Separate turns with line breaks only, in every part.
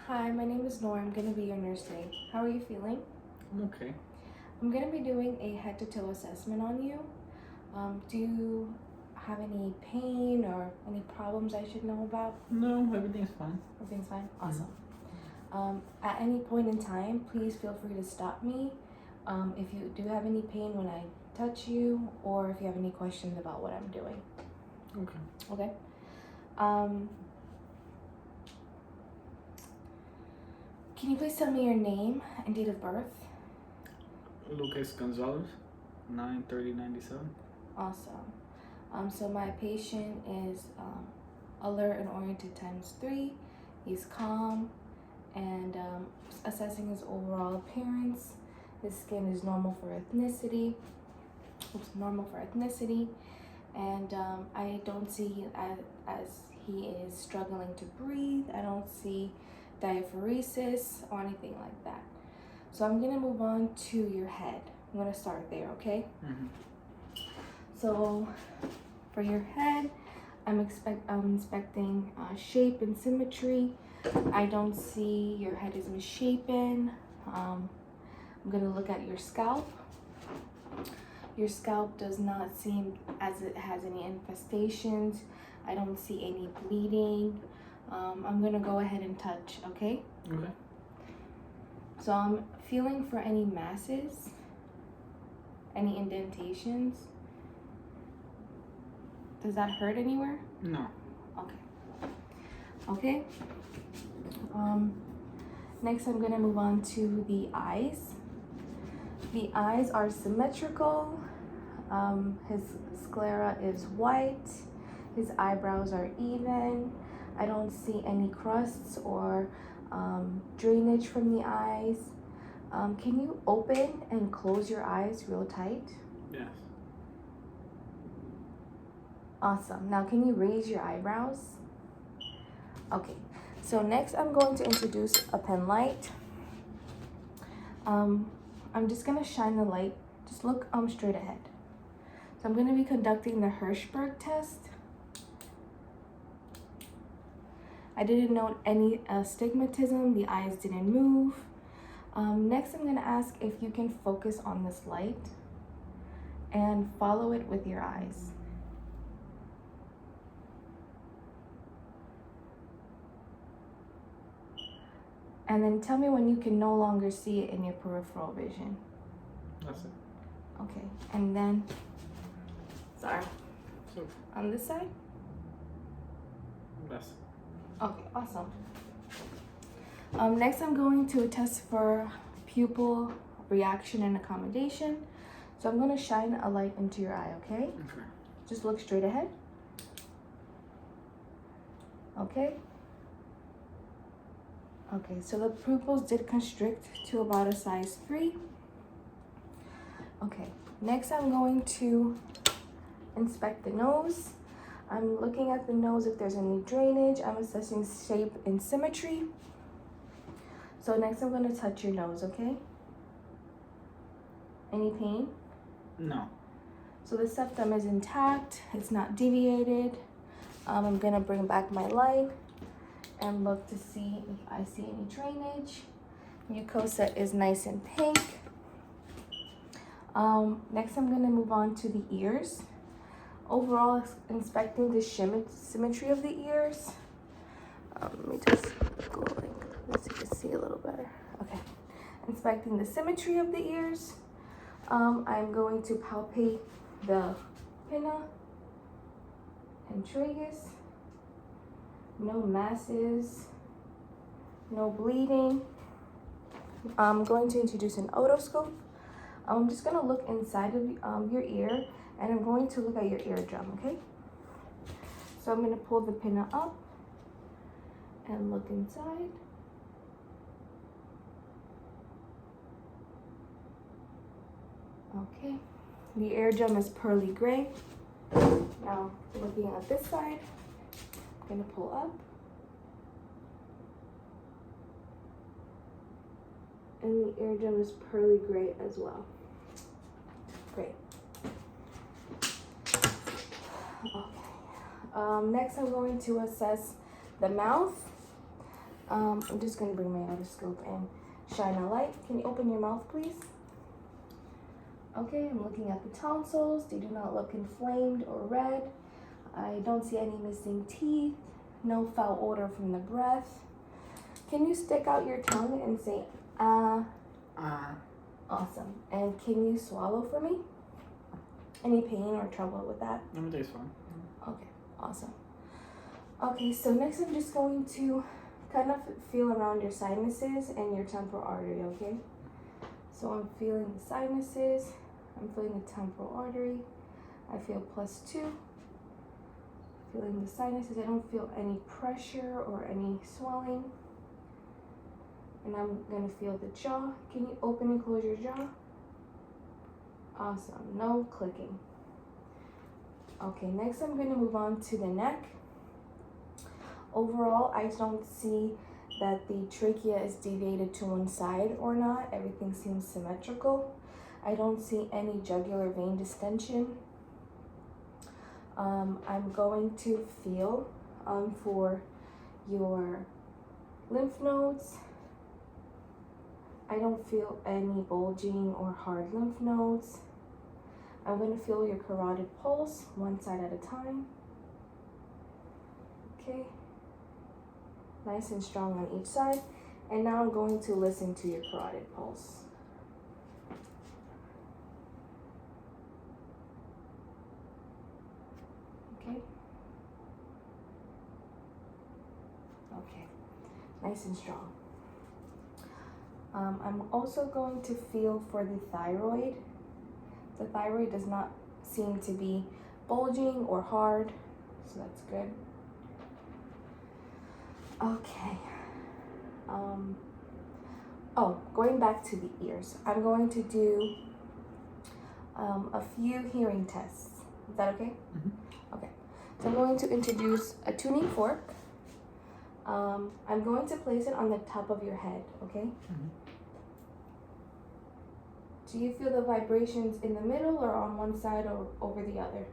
Hi, my name is Nora. I'm going to be your nurse today. How are you feeling?
I'm okay.
I'm going to be doing a head to toe assessment on you. Do you have any pain or any problems I should know about?
No, everything's fine.
Everything's fine? Awesome. At any point in time, please feel free to stop me if you do have any pain when I touch you, or if you have any questions about what I'm doing.
Okay.
Okay? Can you please tell me your name and date of birth?
Lucas Gonzalez, 9/30/97.
Awesome. So my patient is alert and oriented ×3. He's calm and assessing his overall appearance. His skin is normal for ethnicity. And I don't see as he is struggling to breathe. I don't see diaphoresis or anything like that. So I'm gonna move on to your head. I'm gonna start there, okay? So for your head, I'm inspecting shape and symmetry. I don't see your head is misshapen. I'm gonna look at your scalp. Your scalp does not seem as it has any infestations. I don't see any bleeding. I'm gonna go ahead and touch, okay?
Okay.
So I'm feeling for any masses, any indentations. Does that hurt anywhere?
No.
Okay. Next I'm gonna move on to the eyes. The eyes are symmetrical. His sclera is white. His eyebrows are even. I don't see any crusts or drainage from the eyes. Can you open and close your eyes real tight?
Yes.
Awesome. Now can you raise your eyebrows? Okay. So next I'm going to introduce a pen light. I'm just gonna shine the light. Just look straight ahead. So I'm gonna be conducting the Hirschberg test. I didn't note any astigmatism. The eyes didn't move. Next, I'm gonna ask if you can focus on this light and follow it with your eyes. And then tell me when you can no longer see it in your peripheral vision.
That's it.
Okay, and then, sorry,
So
on this side?
that's it.
Okay, awesome. Next, I'm going to test for pupil reaction and accommodation. So I'm going to shine a light into your eye, okay?
Okay.
Just look straight ahead. Okay. Okay, so the pupils did constrict to about a size 3. Okay, next I'm going to inspect the nose. I'm looking at the nose if there's any drainage. I'm assessing shape and symmetry. So next I'm going to touch your nose, okay? Any pain?
No.
So the septum is intact. It's not deviated. I'm going to bring back my light and look to see if I see any drainage. Mucosa is nice and pink. Next I'm going to move on to the ears. Overall, inspecting the symmetry of the ears. Let me just go like this so you can see a little better. Okay, inspecting the symmetry of the ears. I'm going to palpate the pinna and tragus. No masses, no bleeding. I'm going to introduce an otoscope. I'm just gonna look inside of your ear, and I'm going to look at your eardrum, okay? So I'm gonna pull the pinna up and look inside. Okay, the eardrum is pearly gray. Now, looking at this side, I'm gonna pull up. And the eardrum is pearly gray as well. Great. Okay. Next, I'm going to assess the mouth. I'm just gonna bring my otoscope and shine a light. Can you open your mouth, please? Okay, I'm looking at the tonsils. They do not look inflamed or red. I don't see any missing teeth. No foul odor from the breath. Can you stick out your tongue and say, Awesome. And can you swallow for me? Any pain or trouble with that?
Everything's fine.
Okay, awesome. Okay, so next I'm just going to kind of feel around your sinuses and your temporal artery, okay? So I'm feeling the sinuses, I'm feeling the temporal artery. I feel +2. Feeling the sinuses, I don't feel any pressure or any swelling. And I'm gonna feel the jaw. Can you open and close your jaw? Awesome, no clicking. Okay, next I'm gonna move on to the neck. Overall, I don't see that the trachea is deviated to one side or not. Everything seems symmetrical. I don't see any jugular vein distension. I'm going to feel for your lymph nodes. I don't feel any bulging or hard lymph nodes. I'm going to feel your carotid pulse, one side at a time. Okay. Nice and strong on each side. And now I'm going to listen to your carotid pulse. Okay. Okay. Nice and strong. I'm also going to feel for the thyroid. The thyroid does not seem to be bulging or hard, so that's good. Okay. Going back to the ears, I'm going to do a few hearing tests. Is that okay?
Mm-hmm.
Okay. So I'm going to introduce a tuning fork. I'm going to place it on the top of your head, okay?
Mm-hmm.
Do you feel the vibrations in the middle or on one side or over the other?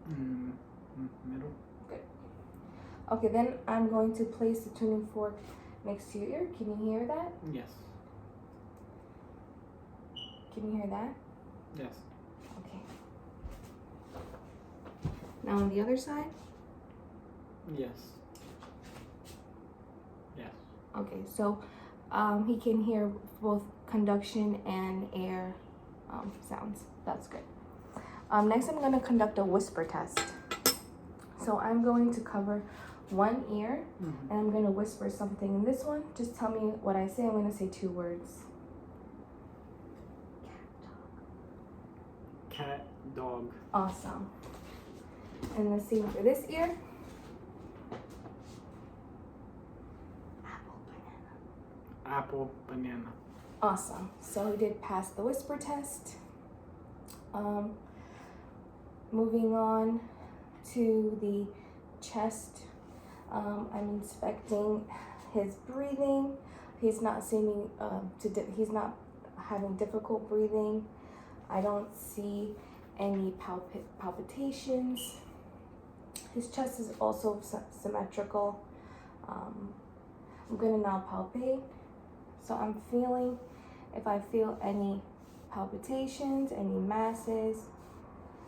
Middle.
Good. Okay, then I'm going to place the tuning fork next to your ear. Can you hear that?
Yes.
Can you hear that?
Yes.
Okay. Now on the other side?
Yes. Yes.
Okay, so he can hear both conduction and air sounds. That's good. Next, I'm going to conduct a whisper test. So I'm going to cover one ear,
Mm-hmm.
and I'm going to whisper something in this one. Just tell me what I say. I'm going to say 2 words.
Cat, dog.
Awesome. And the same for this ear.
Apple, banana.
Awesome. So we did pass the whisper test. Moving on to the chest. I'm inspecting his breathing. He's not seeming he's not having difficult breathing. I don't see any palpitations. His chest is also symmetrical. I'm gonna now palpate. So I'm feeling if I feel any palpitations, any masses,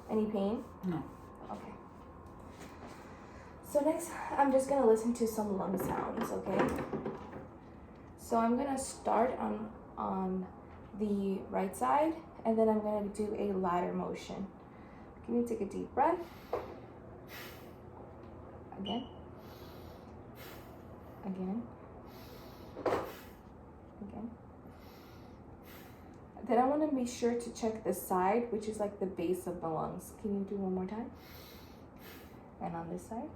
any pain.
No.
Okay. So next, I'm just gonna listen to some lung sounds, okay? So I'm gonna start on the right side, and then I'm gonna do a ladder motion. Can you take a deep breath? Again. Again. Again. Then I want to be sure to check the side, which is like the base of the lungs. Can you do one more time? And on this side.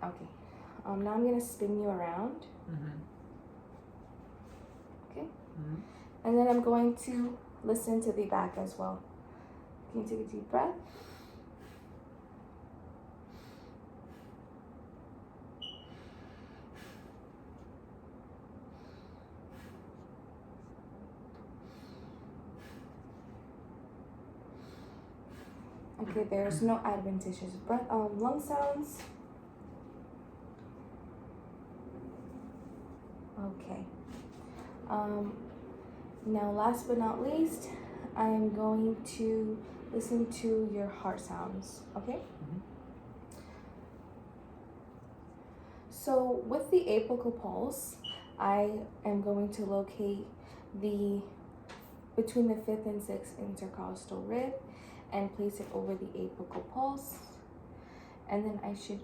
Okay. Now I'm gonna spin you around.
Mm-hmm.
Okay.
Mm-hmm.
And then I'm going to listen to the back as well. Can you take a deep breath? Okay, there's no adventitious lung sounds. Okay. Now, last but not least, I am going to listen to your heart sounds. Okay. So with the apical pulse, I am going to locate between the 5th and 6th intercostal rib and place it over the apical pulse. And then I should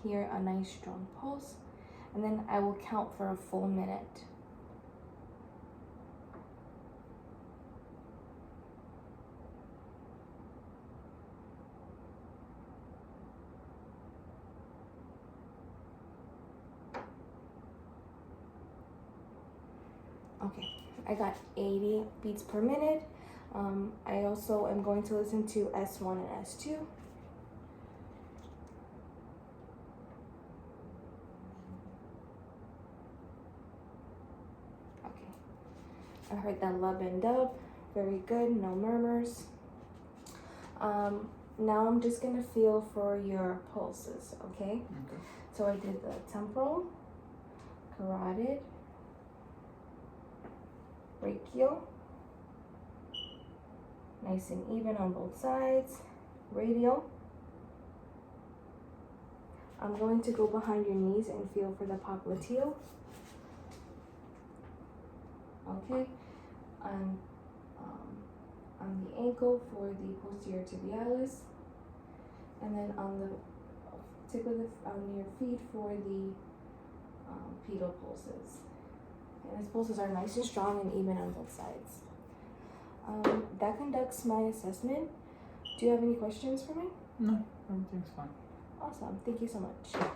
hear a nice strong pulse. And then I will count for a full minute. Okay, I got 80 beats per minute. I also am going to listen to S1 and S2. Okay, I heard that lub and dub, very good, no murmurs. Now I'm just gonna feel for your pulses, okay? So I did the temporal, carotid, brachial, nice and even on both sides, radial. I'm going to go behind your knees and feel for the popliteal. Okay, on the ankle for the posterior tibialis, and then on the tip of on your feet for the pedal pulses. And his pulses are nice and strong and even on both sides. That conducts my assessment. Do you have any questions for me?
No, everything's fine.
Awesome. Thank you so much.
Okay.